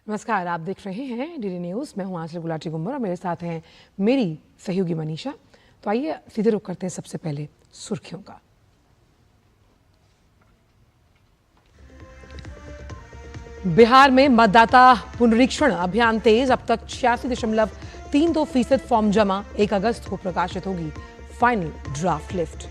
नमस्कार, आप देख रहे हैं डीडी न्यूज। मैं हूं आंचल गुलाटी गुम्बर और मेरे साथ हैं मेरी सहयोगी मनीषा। तो आइए सीधे रुख करते हैं सबसे पहले सुर्खियों का। बिहार में मतदाता पुनरीक्षण अभियान तेज, अब तक 86.32% फॉर्म जमा। 1 अगस्त को प्रकाशित होगी final draft list.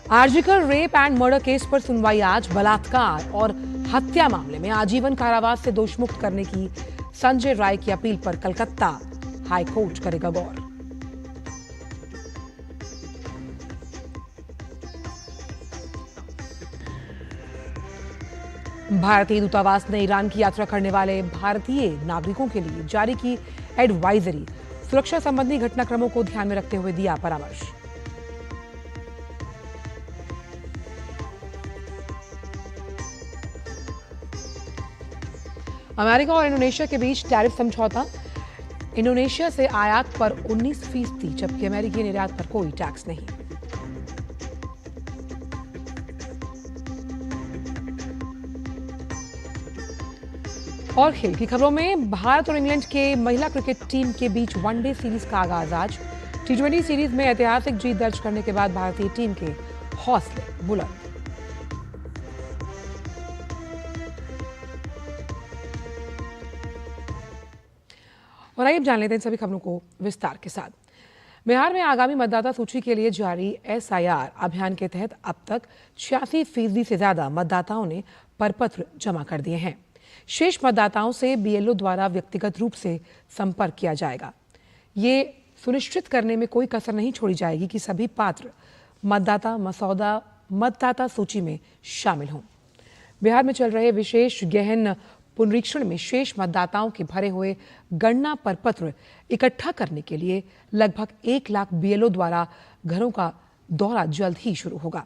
RG Kar rape and murder case पर सुनवाई आज। बलात्कार और हत्या मामले में आजीवन कारावास से दोषमुक्त करने की संजय राय की अपील पर कलकत्ता हाईकोर्ट करेगा गौर। भारतीय दूतावास ने ईरान की यात्रा करने वाले भारतीय नागरिकों के लिए जारी की एडवाइजरी। सुरक्षा संबंधी घटनाक्रमों को ध्यान में रखते हुए दिया परामर्श। अमेरिका और इंडोनेशिया के बीच टैरिफ समझौता। इंडोनेशिया से आयात पर 19%, जबकि अमेरिकी निर्यात पर कोई टैक्स नहीं। और खेल की खबरों में भारत और इंग्लैंड के महिला क्रिकेट टीम के बीच वनडे सीरीज का आगाज आज। T20 सीरीज में ऐतिहासिक जीत दर्ज करने के बाद भारतीय टीम के हौसले बुलंद। और आइए जान लेते हैं सभी खबरों को विस्तार के साथ। बिहार में आगामी मतदाता सूची के लिए जारी SIR अभियान के तहत अब तक 86% से ज्यादा मतदाताओं ने प्रपत्र जमा कर दिए हैं। शेष मतदाताओं से BLO द्वारा व्यक्तिगत रूप से संपर्क किया जाएगा। ये सुनिश्चित करने में कोई कसर नहीं छोड़ी जाएगी कि सभी पात्र मतदाता मसौदा मतदाता सूची में शामिल हों। बिहार में चल रहे विशेष गहन पुनरीक्षण में शेष मतदाताओं के भरे हुए गणना प्रपत्र इकट्ठा करने के लिए लगभग 1 लाख BLO द्वारा घरों का दौरा जल्द ही शुरू होगा।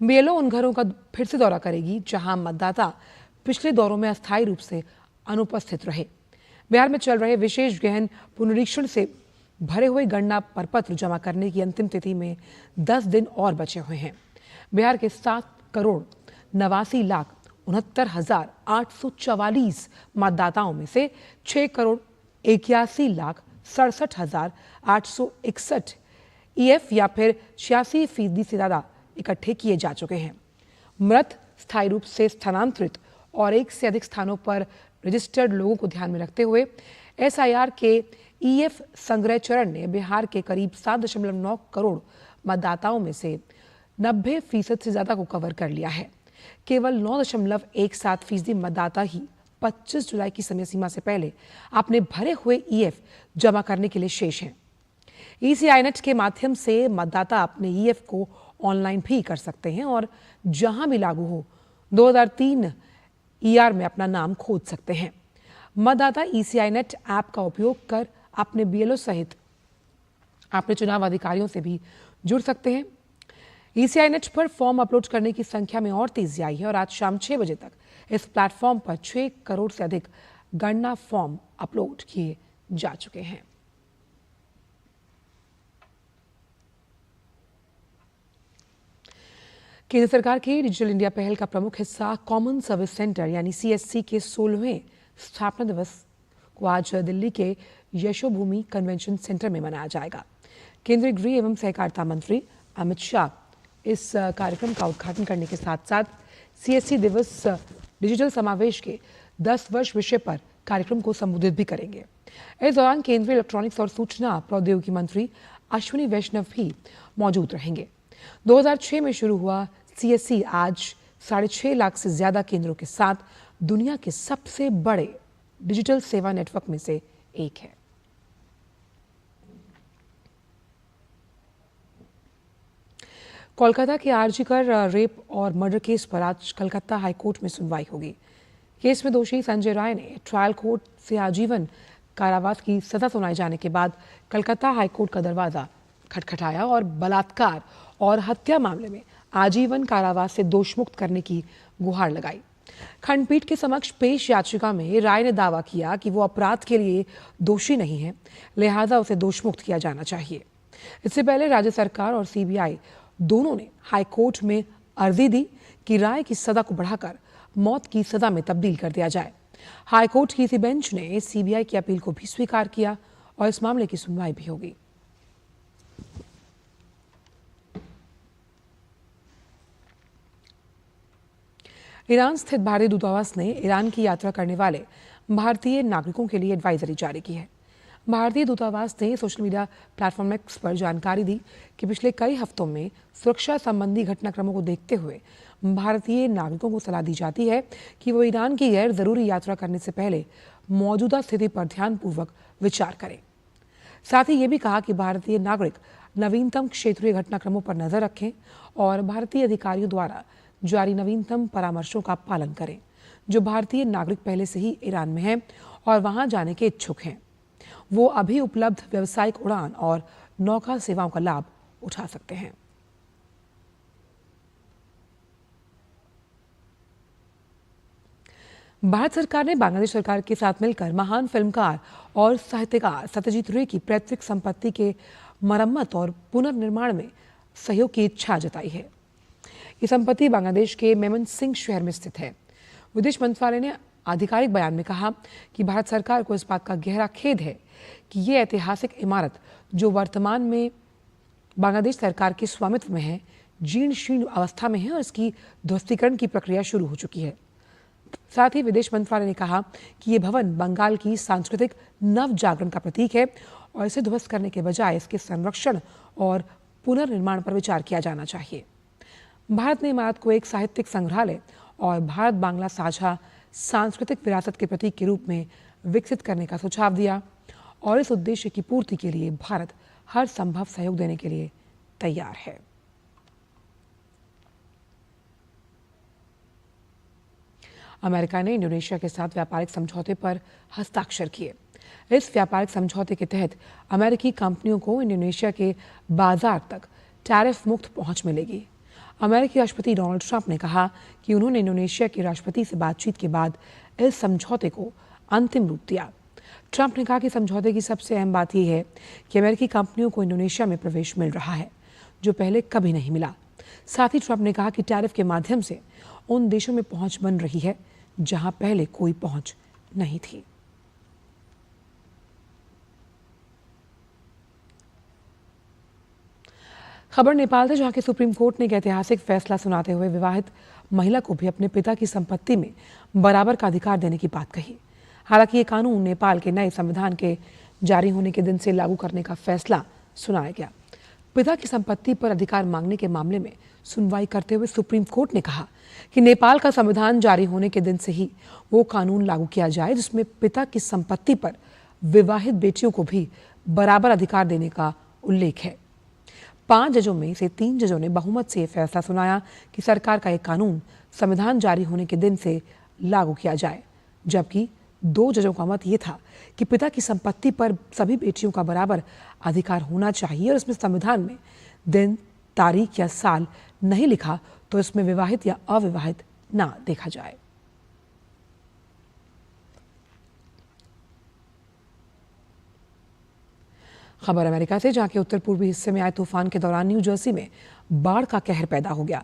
BLO उन घरों का फिर से दौरा करेगी जहां मतदाता पिछले दौरों में अस्थायी रूप से अनुपस्थित रहे। बिहार में चल रहे विशेष गहन पुनरीक्षण से भरे हुए गणना प्रपत्र जमा करने की अंतिम तिथि में 10 दिन और बचे हुए हैं। बिहार के 7,89,69,844 मतदाताओं में से 6,81,67,861 EF या फिर 86% से ज्यादा इकट्ठे किए जा चुके हैं। मृत, स्थायी रूप से स्थानांतरित और 1 से अधिक स्थानों पर रजिस्टर्ड लोगों को ध्यान में रखते हुए SIR के EF संग्रह चरण ने बिहार के करीब 7.9 करोड़ मतदाताओं में से 90% से ज्यादा को कवर कर लिया है। केवल 9.17% मतदाता ही 25 जुलाई की समय सीमा से पहले अपने भरे हुए EF जमा करने के लिए शेष हैं। ECINET के माध्यम से मतदाता अपने EF को ऑनलाइन भी कर सकते हैं और जहां भी लागू हो 2003 ER में अपना नाम खोज सकते हैं। मतदाता ECINET ऐप का उपयोग कर अपने BLO सहित अपने चुनाव अधिकारियों से भी जुड़ सकते हैं। ECINET पर फॉर्म अपलोड करने की संख्या में और तेजी आई है और आज शाम 6 बजे तक इस प्लेटफॉर्म पर 6 करोड़ से अधिक गणना फॉर्म अपलोड किए जा चुके हैं। केंद्र सरकार की डिजिटल इंडिया पहल का प्रमुख हिस्सा कॉमन सर्विस सेंटर यानी CSC के 16वें स्थापना दिवस को आज दिल्ली के यशोभूमि कन्वेंशन सेंटर में मनाया जाएगा। केंद्रीय गृह एवं सहकारिता मंत्री अमित शाह इस कार्यक्रम का उद्घाटन करने के साथ साथ CSC दिवस डिजिटल समावेश के 10 वर्ष विषय पर कार्यक्रम को संबोधित भी करेंगे। इस दौरान केंद्रीय इलेक्ट्रॉनिक्स और सूचना प्रौद्योगिकी मंत्री अश्विनी वैष्णव भी मौजूद रहेंगे। 2006 में शुरू हुआ CSC आज 6.5 लाख से ज्यादा केंद्रों के साथ दुनिया के सबसे बड़े डिजिटल सेवा नेटवर्क में से एक है। कोलकाता के आरजीकर रेप और मर्डर केस पर आज कलकत्ता हाईकोर्ट में सुनवाई होगी। केस में दोषी संजय राय ने ट्रायल कोर्ट से आजीवन कारावास की सजा सुनाए जाने के बाद कलकत्ता हाईकोर्ट का दरवाजा खटखटाया और बलात्कार और हत्या मामले में आजीवन कारावास से दोषमुक्त करने की गुहार लगाई। खंडपीठ के समक्ष पेश याचिका में राय ने दावा किया कि वो अपराध के लिए दोषी नहीं है, लिहाजा उसे दोषमुक्त किया जाना चाहिए। इससे पहले राज्य सरकार और CBI दोनों ने हाई कोर्ट में अर्जी दी कि राय की सजा को बढ़ाकर मौत की सजा में तब्दील कर दिया जाए। हाई कोर्ट की इसी बेंच ने सीबीआई की अपील को भी स्वीकार किया और इस मामले की सुनवाई भी होगी। ईरान स्थित भारतीय दूतावास ने ईरान की यात्रा करने वाले भारतीय नागरिकों के लिए एडवाइजरी जारी की है। भारतीय दूतावास ने सोशल मीडिया प्लेटफॉर्म एक्स पर जानकारी दी कि पिछले कई हफ्तों में सुरक्षा संबंधी घटनाक्रमों को देखते हुए भारतीय नागरिकों को सलाह दी जाती है कि वो ईरान की गैर जरूरी यात्रा करने से पहले मौजूदा स्थिति पर ध्यानपूर्वक विचार करें। साथ ही ये भी कहा कि भारतीय नागरिक नवीनतम क्षेत्रीय घटनाक्रमों पर नजर रखें और भारतीय अधिकारियों द्वारा जारी नवीनतम परामर्शों का पालन करें। जो भारतीय नागरिक पहले से ही ईरान में हैं और वहां जाने के इच्छुक हैं, वो अभी उपलब्ध व्यावसायिक उड़ान और नौका सेवाओं का लाभ उठा सकते हैं। भारत सरकार ने बांग्लादेश सरकार के साथ मिलकर महान फिल्मकार और साहित्यकार सत्यजीत रे की पैतृक संपत्ति के मरम्मत और पुनर्निर्माण में सहयोग की इच्छा जताई है। ये संपत्ति बांग्लादेश के मेमनसिंह शहर में स्थित है। विदेश मंत्रालय ने आधिकारिक बयान में कहा कि भारत सरकार को इस बात का गहरा खेद है कि ये ऐतिहासिक इमारत, जो वर्तमान में बांग्लादेश सरकार के स्वामित्व में है, जीर्ण शीर्ण अवस्था में है और इसकी ध्वस्तीकरण की प्रक्रिया शुरू हो चुकी है। साथ ही विदेश मंत्रालय ने कहा कि ये भवन बंगाल की सांस्कृतिक नव जागरण का प्रतीक है और इसे ध्वस्त करने के बजाय इसके संरक्षण और पुनर्निर्माण पर विचार किया जाना चाहिए। भारत ने इमारत को एक साहित्यिक संग्रहालय और भारत बांग्ला साझा सांस्कृतिक विरासत के प्रतीक के रूप में विकसित करने का सुझाव दिया और इस उद्देश्य की पूर्ति के लिए भारत हर संभव सहयोग देने के लिए तैयार है। अमेरिका ने इंडोनेशिया के साथ व्यापारिक समझौते पर हस्ताक्षर किए। इस व्यापारिक समझौते के तहत अमेरिकी कंपनियों को इंडोनेशिया के बाजार तक टैरिफ मुक्त पहुंच मिलेगी। अमेरिकी राष्ट्रपति डोनाल्ड ट्रंप ने कहा कि उन्होंने इंडोनेशिया के राष्ट्रपति से बातचीत के बाद इस समझौते को अंतिम रूप दिया। ट्रंप ने कहा कि समझौते की सबसे अहम बात यह है कि अमेरिकी कंपनियों को इंडोनेशिया में प्रवेश मिल रहा है, जो पहले कभी नहीं मिला। साथ ही ट्रंप ने कहा कि टैरिफ के माध्यम से उन देशों में पहुंच बन रही है जहां पहले कोई पहुंच नहीं थी। खबर नेपाल से, जहां के सुप्रीम कोर्ट ने एक ऐतिहासिक फैसला सुनाते हुए विवाहित महिला को भी अपने पिता की संपत्ति में बराबर का अधिकार देने की बात कही। हालांकि ये कानून नेपाल के नए संविधान के जारी होने के दिन से लागू करने का फैसला सुनाया गया। पिता की संपत्ति पर अधिकार मांगने के मामले में सुनवाई करते हुए सुप्रीम कोर्ट ने कहा कि नेपाल का संविधान जारी होने के दिन से ही वो कानून लागू किया जाए जिसमें पिता की संपत्ति पर विवाहित बेटियों को भी बराबर अधिकार देने का उल्लेख है। 5 जजों में से 3 जजों ने बहुमत से फैसला सुनाया कि सरकार का एक कानून संविधान जारी होने के दिन से लागू किया जाए, जबकि 2 जजों का मत ये था कि पिता की संपत्ति पर सभी बेटियों का बराबर अधिकार होना चाहिए और इसमें संविधान में दिन, तारीख या साल नहीं लिखा तो इसमें विवाहित या अविवाहित ना देखा जाए। खबर अमेरिका से, जहां के उत्तर पूर्वी हिस्से में आए तूफान के दौरान न्यू जर्सी में बाढ़ का कहर पैदा हो गया।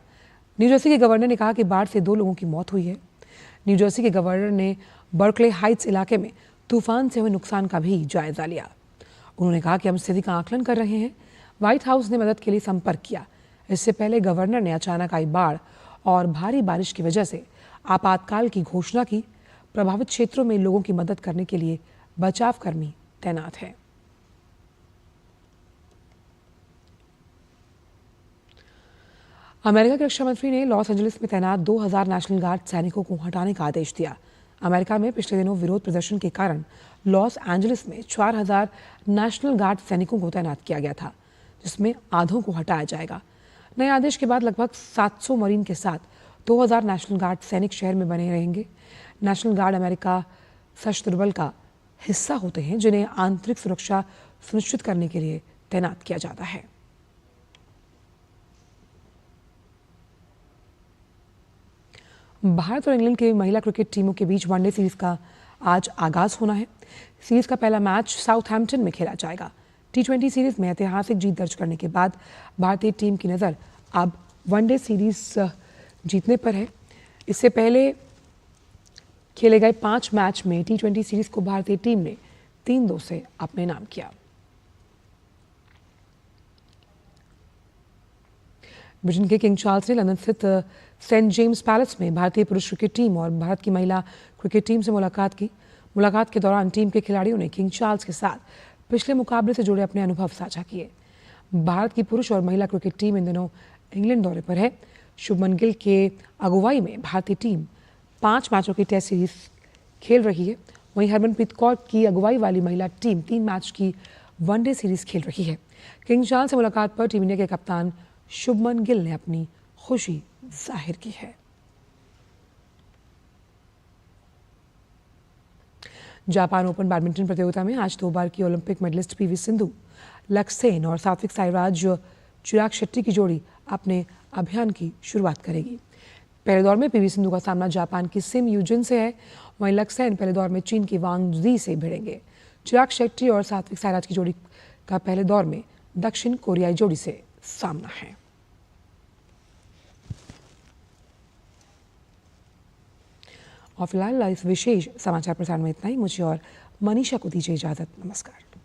न्यू जर्सी के गवर्नर ने कहा कि बाढ़ से 2 लोगों की मौत हुई है। न्यू जर्सी के गवर्नर ने बर्कले हाइट्स इलाके में तूफान से हुए नुकसान का भी जायजा लिया। उन्होंने कहा कि हम स्थिति का आकलन कर रहे हैं। व्हाइट हाउस ने मदद के लिए संपर्क किया। इससे पहले गवर्नर ने अचानक आई बाढ़ और भारी बारिश की वजह से आपातकाल की घोषणा की। प्रभावित क्षेत्रों में लोगों की मदद करने के लिए बचावकर्मी तैनात हैं। अमेरिका के रक्षा मंत्री ने लॉस एंजलिस में तैनात 2000 नेशनल गार्ड सैनिकों को हटाने का आदेश दिया। अमेरिका में पिछले दिनों विरोध प्रदर्शन के कारण लॉस एंजलिस में 4000 नेशनल गार्ड सैनिकों को तैनात किया गया था, जिसमें आधों को हटाया जाएगा। नए आदेश के बाद लगभग 700 मरीन के साथ 2000 नेशनल गार्ड सैनिक शहर में बने रहेंगे। नेशनल गार्ड अमेरिका सशस्त्र बल का हिस्सा होते हैं, जिन्हें आंतरिक सुरक्षा सुनिश्चित करने के लिए तैनात किया जाता है। भारत और इंग्लैंड की महिला क्रिकेट टीमों के बीच वनडे सीरीज का आज आगाज होना है। सीरीज का पहला मैच साउथहैम्पटन में खेला जाएगा। T20 सीरीज में ऐतिहासिक जीत दर्ज करने के बाद भारतीय टीम की नज़र अब वनडे सीरीज जीतने पर है। इससे पहले खेले गए 5 मैच में T20 सीरीज को भारतीय टीम ने 3-2 से अपने नाम किया। ब्रिटेन के किंग चार्ल्स ने लंदन स्थित सेंट जेम्स पैलेस में भारतीय पुरुष क्रिकेट टीम और भारत की महिला क्रिकेट टीम से मुलाकात की। मुलाकात के दौरान टीम के खिलाड़ियों ने किंग चार्ल्स के साथ पिछले मुकाबले से जुड़े अपने अनुभव साझा किए। भारत की पुरुष और महिला क्रिकेट टीम इन दिनों इंग्लैंड दौरे पर है। शुभमन गिल के अगुवाई में भारतीय टीम 5 मैचों की टेस्ट सीरीज खेल रही है। वहीं हरमनप्रीत कौर की अगुवाई वाली महिला टीम 3 मैच की वनडे सीरीज खेल रही है। किंग चार्ल्स से मुलाकात पर टीम इंडिया के कप्तान शुभमन गिल ने अपनी खुशी जाहिर की है। जापान ओपन बैडमिंटन प्रतियोगिता में आज 2 बार की ओलंपिक मेडलिस्ट पीवी सिंधु, लक्ष्य सेन और सात्विक साईराज चिराग शेट्टी की जोड़ी अपने अभियान की शुरुआत करेगी। पहले दौर में पीवी सिंधु का सामना जापान की सिम यूजिन से है। वहीं लक्ष्य सेन पहले दौर में चीन की वांग जी से भिड़ेंगे। चिराग शेट्टी और सात्विक साईराज की जोड़ी का पहले दौर में दक्षिण कोरियाई जोड़ी से सामना है। और फिलहाल इस विशेष समाचार प्रसारण में इतना ही। मुझे और मनीषा को दीजिए इजाजत। नमस्कार।